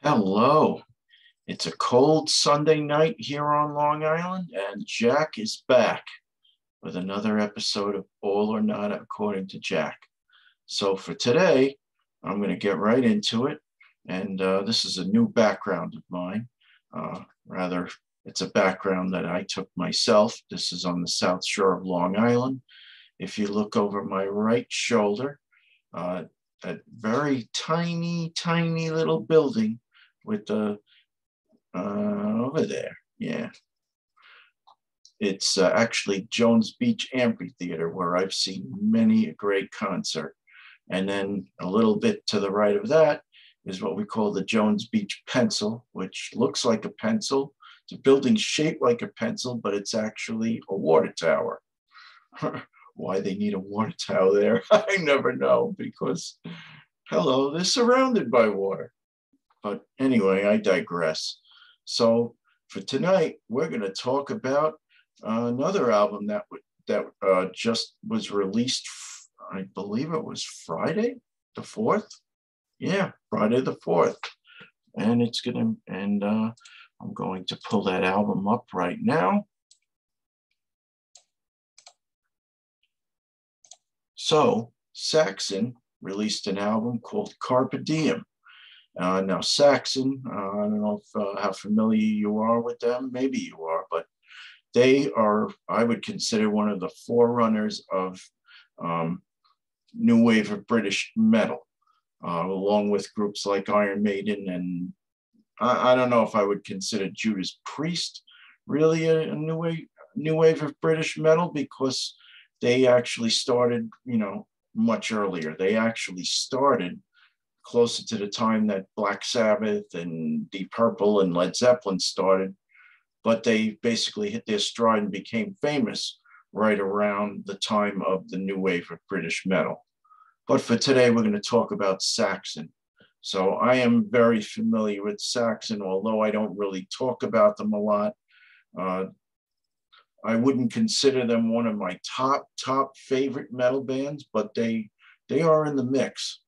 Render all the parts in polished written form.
Hello. It's a cold Sunday night here on Long Island, and Jack is back with another episode of All or Nada According to Jack. So for today, I'm going to get right into it. And this is a new background of mine. Rather, it's a background that I took myself. This is on the South Shore of Long Island. If you look over my right shoulder, that very tiny, tiny little building with the over there. Yeah. It's actually Jones Beach Amphitheater, where I've seen many a great concert. And then a little bit to the right of that is what we call the Jones Beach Pencil, which looks like a pencil. It's a building shaped like a pencil, but it's actually a water tower. Why they need a water tower there, I never know, because, hello, they're surrounded by water. But anyway, I digress. So for tonight, we're going to talk about another album that just was released. I believe it was Friday the 4th. Yeah, Friday the 4th. And I'm going to pull that album up right now. So Saxon released an album called Carpe Diem. Now, Saxon, I don't know how familiar you are with them. Maybe you are, but they are, I would consider, one of the forerunners of new wave of British metal, along with groups like Iron Maiden. And I don't know if I would consider Judas Priest really a new wave of British metal, because they actually started, much earlier. They actually started closer to the time that Black Sabbath and Deep Purple and Led Zeppelin started, but they basically hit their stride and became famous right around the time of the new wave of British metal. But for today, we're going to talk about Saxon. So I am very familiar with Saxon, although I don't really talk about them a lot. I wouldn't consider them one of my top favorite metal bands, but they are in the mix.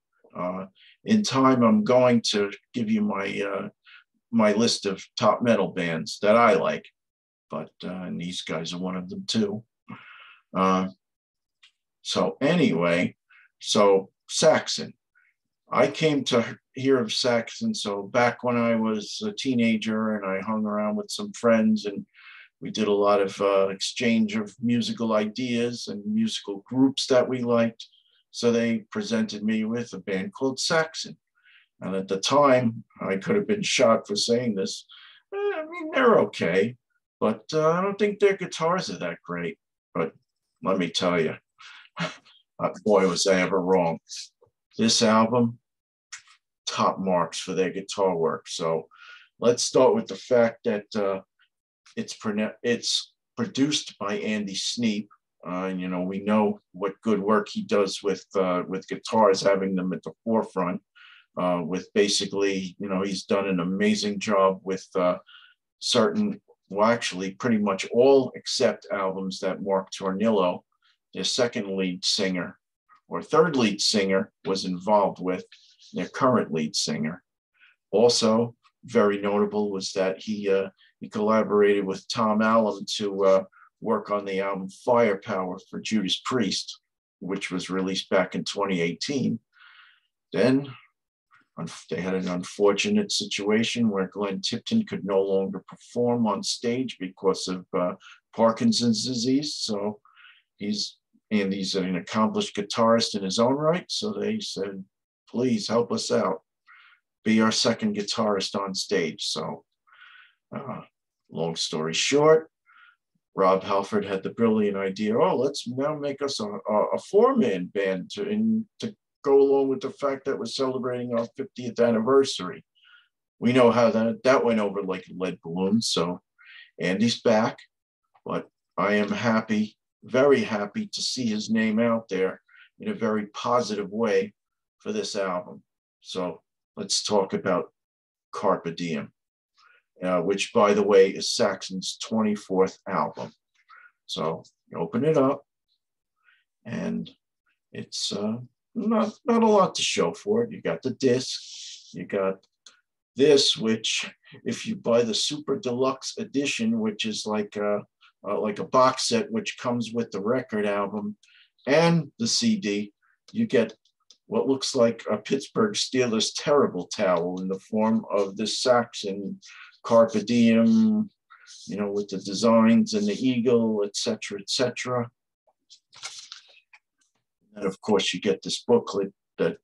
In time, I'm going to give you my list of top metal bands that I like, but and these guys are one of them too. So anyway, so Saxon. I came to hear of Saxon so back when I was a teenager, and I hung around with some friends, and we did a lot of exchange of musical ideas and musical groups that we liked. So they presented me with a band called Saxon. And at the time, I could have been shot for saying this. I mean, they're okay, but I don't think their guitars are that great. But let me tell you, boy, was I ever wrong. This album, top marks for their guitar work. So let's start with the fact that it's produced by Andy Sneap. We know what good work he does with guitars, having them at the forefront. With basically, he's done an amazing job with actually pretty much all except albums that Mark Tornillo, their second lead singer or third lead singer, was involved with, their current lead singer. Also, very notable was that he collaborated with Tom Allen to work on the album Firepower for Judas Priest, which was released back in 2018. Then they had an unfortunate situation where Glenn Tipton could no longer perform on stage because of Parkinson's disease. So he's an accomplished guitarist in his own right. So they said, please help us out. Be our second guitarist on stage. So long story short, Rob Halford had the brilliant idea, let's now make us a four-man band to go along with the fact that we're celebrating our 50th anniversary. We know how that went over like a lead balloon. So Andy's back, but I am happy, very happy to see his name out there in a very positive way for this album. So let's talk about Carpe Diem, which, by the way, is Saxon's 24th album. So you open it up, and it's not a lot to show for it. You got the disc, you got this, which if you buy the super deluxe edition, which is like a box set, which comes with the record album and the CD, you get what looks like a Pittsburgh Steelers terrible towel in the form of this Saxon Carpe Diem, you know, with the designs and the eagle, etc., etc. And of course, you get this booklet that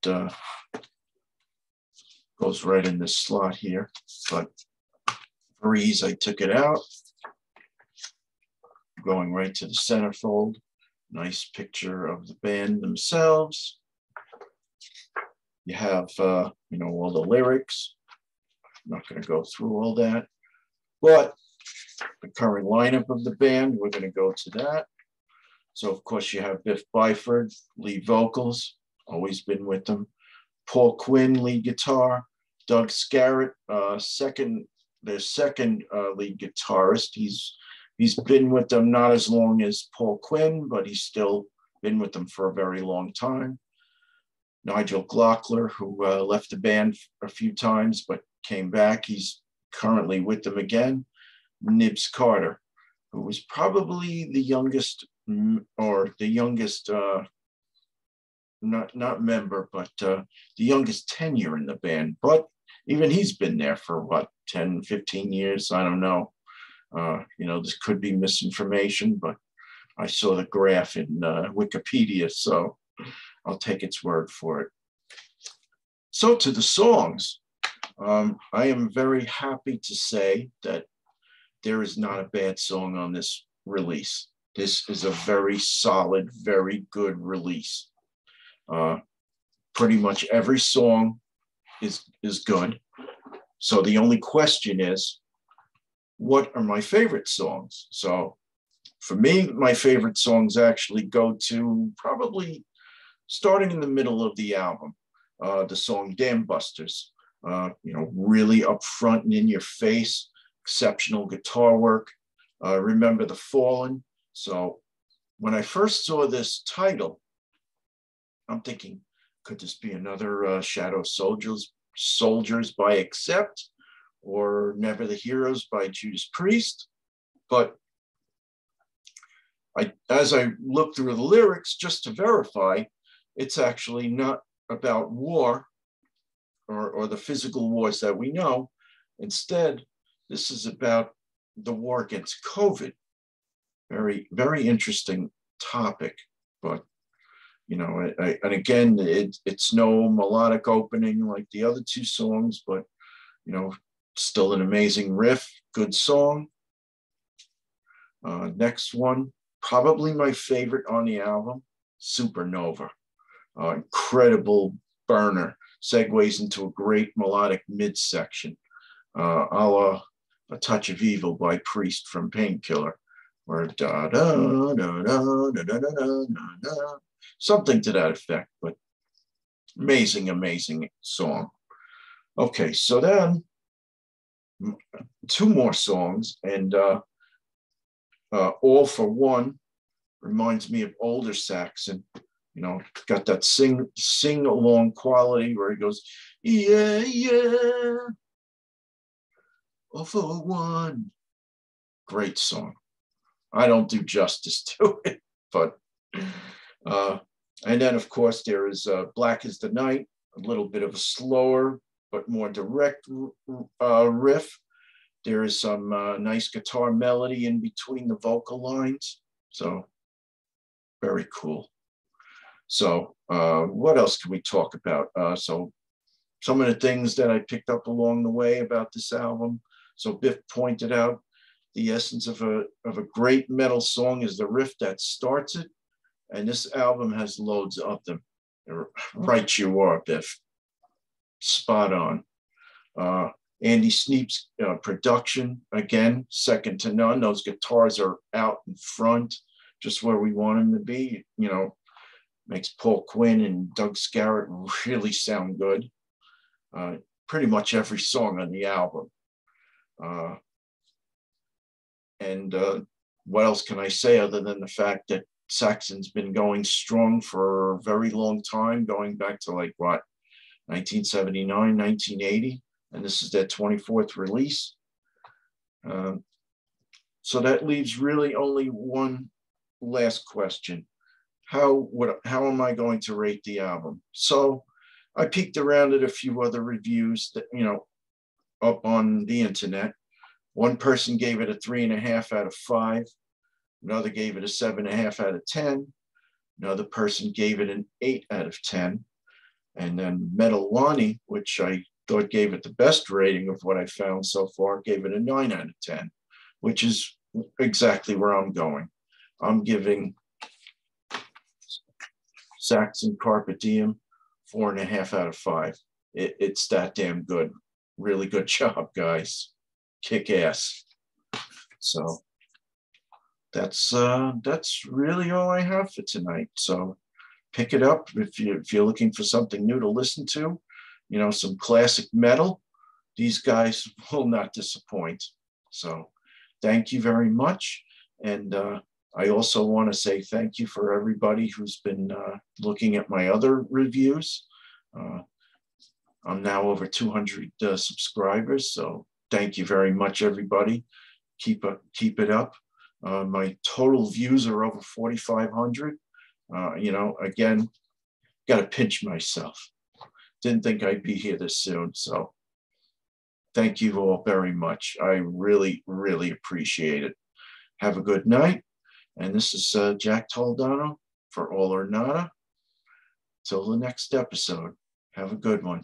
goes right in this slot here. But for ease, I took it out, going right to the centerfold. Nice picture of the band themselves. You have, you know, all the lyrics. I'm not going to go through all that, but the current lineup of the band, we're going to go to that. So, of course, you have Biff Byford, lead vocals, always been with them. Paul Quinn, lead guitar. Doug Scarrett, their second lead guitarist. He's been with them not as long as Paul Quinn, but he's still been with them for a very long time. Nigel Glockler, who left the band a few times, but came back. He's currently with them again. Nibs Carter, who was probably the youngest, not member, but the youngest tenure in the band. But even he's been there for what, 10, 15 years? I don't know. You know, this could be misinformation, but I saw the graph in Wikipedia, so I'll take its word for it. So to the songs, I am very happy to say that there is not a bad song on this release. This is a very solid, very good release. Pretty much every song is good. So the only question is, what are my favorite songs? So for me, my favorite songs actually go to probably starting in the middle of the album, the song Dam Busters, you know, really upfront and in your face, exceptional guitar work. Remember the Fallen. So when I first saw this title, I'm thinking, could this be another Shadow Soldiers by Accept, or Never the Heroes by Judas Priest? But as I looked through the lyrics, just to verify, it's actually not about war or the physical wars that we know. Instead, this is about the war against COVID. Very, very interesting topic. But, you know, and again, it's no melodic opening like the other two songs, but, you know, still an amazing riff, good song. Next one, probably my favorite on the album, Supernova. Incredible burner, segues into a great melodic midsection, a la A Touch of Evil by Priest from Painkiller, or da da da da da da da da da, something to that effect, but amazing, amazing song. Okay, so then two more songs, and All for One reminds me of older Saxon. You know, got that sing along quality where he goes, yeah, yeah, all for one. Great song. I don't do justice to it, but and then of course there is Black as the Night, a little bit of a slower but more direct riff. There is some nice guitar melody in between the vocal lines, so very cool. So what else can we talk about? So some of the things that I picked up along the way about this album. So Biff pointed out the essence of a great metal song is the riff that starts it. And this album has loads of them. Right you are, Biff. Spot on. Andy Sneap's production, again, second to none. Those guitars are out in front, just where we want them to be. You know, makes Paul Quinn and Doug Scarrett really sound good. Pretty much every song on the album. And what else can I say other than the fact that Saxon's been going strong for a very long time, going back to like what, 1979, 1980. and this is their 24th release. So that leaves really only one last question. How am I going to rate the album? So I peeked around at a few other reviews that, up on the internet. One person gave it a 3.5 out of 5. Another gave it a 7.5 out of 10. Another person gave it an 8 out of 10. And then Metal Lonnie, which I thought gave it the best rating of what I found so far, gave it a 9 out of 10, which is exactly where I'm going. I'm giving Saxon Carpe Diem 4.5 out of 5. It's that damn good. Really good job, guys. Kick ass. So that's really all I have for tonight. So pick it up if you're looking for something new to listen to, some classic metal. These guys will not disappoint. So thank you very much. And I also want to say thank you for everybody who's been looking at my other reviews. I'm now over 200 subscribers. So thank you very much, everybody. Keep it up. My total views are over 4,500. Again, got to pinch myself. Didn't think I'd be here this soon. So thank you all very much. I really, really appreciate it. Have a good night. And this is Jack Toledano for All or Nada. Till the next episode. Have a good one.